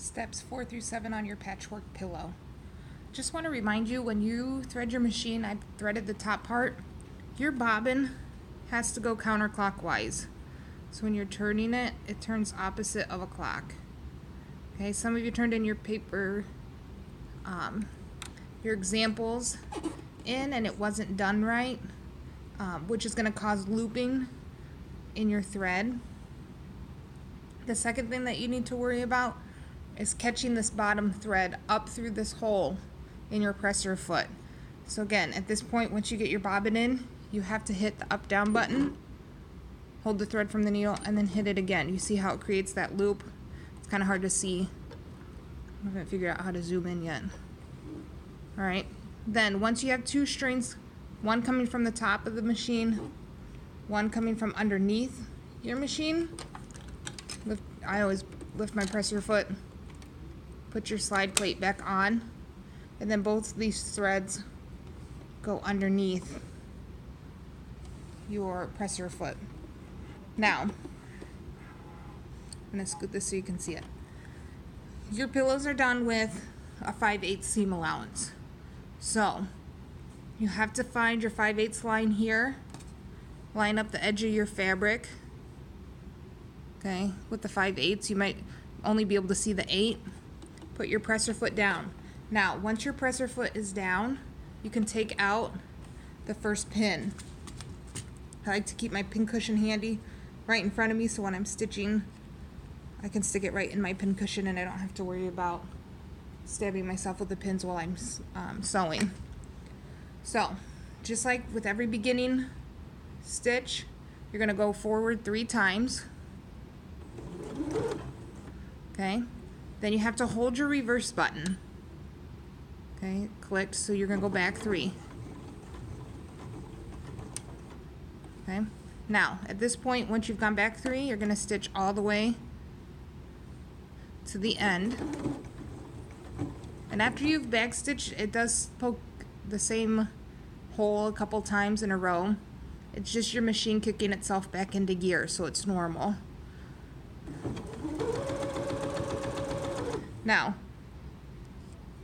Steps 4 through 7 on your patchwork pillow. Just want to remind you, when you thread your machine, I've threaded the top part, your bobbin has to go counterclockwise. So when you're turning it, it turns opposite of a clock. Okay, some of you turned in your paper, your examples in, and it wasn't done right, which is going to cause looping in your thread. The second thing that you need to worry about is catching this bottom thread up through this hole in your presser foot. So again, at this point, once you get your bobbin in, you have to hit the up down button, hold the thread from the needle, and then hit it again. You see how it creates that loop? It's kind of hard to see. I haven't figured out how to zoom in yet. Alright, then once you have two strings, one coming from the top of the machine, one coming from underneath your machine, I always lift my presser foot, put your slide plate back on, and then both these threads go underneath your presser foot. Now, I'm going to scoot this so you can see it. Your pillows are done with a 5/8 seam allowance. So, you have to find your 5/8 line here, line up the edge of your fabric. Okay, with the 5/8 you might only be able to see the 8. Put your presser foot down. Now, once your presser foot is down, you can take out the first pin. I like to keep my pin cushion handy right in front of me, so when I'm stitching, I can stick it right in my pin cushion and I don't have to worry about stabbing myself with the pins while I'm sewing. So, just like with every beginning stitch, you're going to go forward 3 times. Okay, then you have to hold your reverse button. Okay, clicked, so you're going to go back 3. Okay, now at this point, once you've gone back 3, you're going to stitch all the way to the end. And after you've back stitched, it does poke the same hole a couple times in a row. It's just your machine kicking itself back into gear, so it's normal. Now,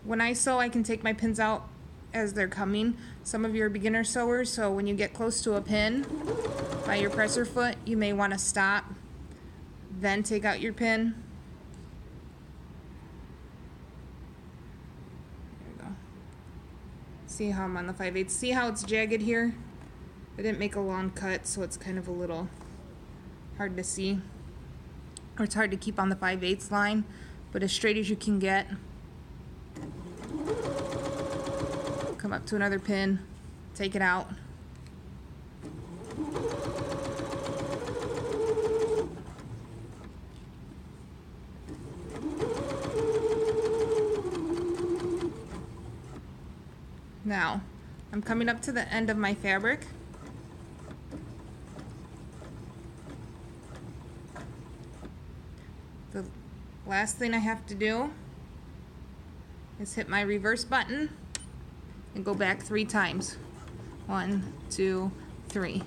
when I sew, I can take my pins out as they're coming. Some of you are beginner sewers, so when you get close to a pin by your presser foot, you may want to stop, then take out your pin. There we go. See how I'm on the 5/8. See how it's jagged here? I didn't make a long cut, so it's kind of a little hard to see. Or it's hard to keep on the 5/8 line, but as straight as you can get. Come up to another pin, take it out. Now, I'm coming up to the end of my fabric. The last thing I have to do is hit my reverse button and go back 3 times. 1, 2, 3.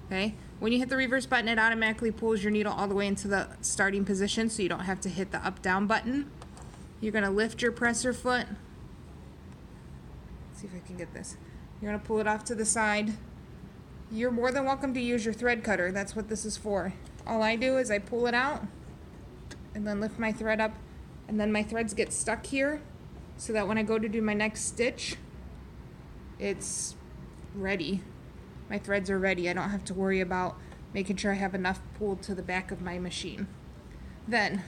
Okay? When you hit the reverse button, it automatically pulls your needle all the way into the starting position, so you don't have to hit the up down button. You're going to lift your presser foot. Let's see if I can get this. You're going to pull it off to the side. You're more than welcome to use your thread cutter. That's what this is for. All I do is I pull it out and then lift my thread up, and then my threads get stuck here so that when I go to do my next stitch, it's ready. My threads are ready. I don't have to worry about making sure I have enough pulled to the back of my machine. Then,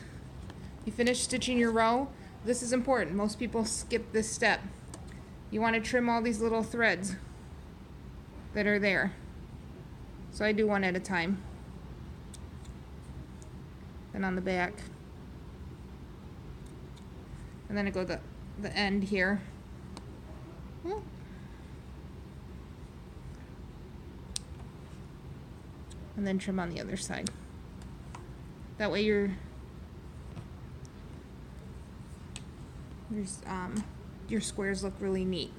you finish stitching your row. This is important. Most people skip this step. You want to trim all these little threads that are there. So I do one at a time. Then on the back. And then I go to the end here. And then trim on the other side. That way your squares look really neat.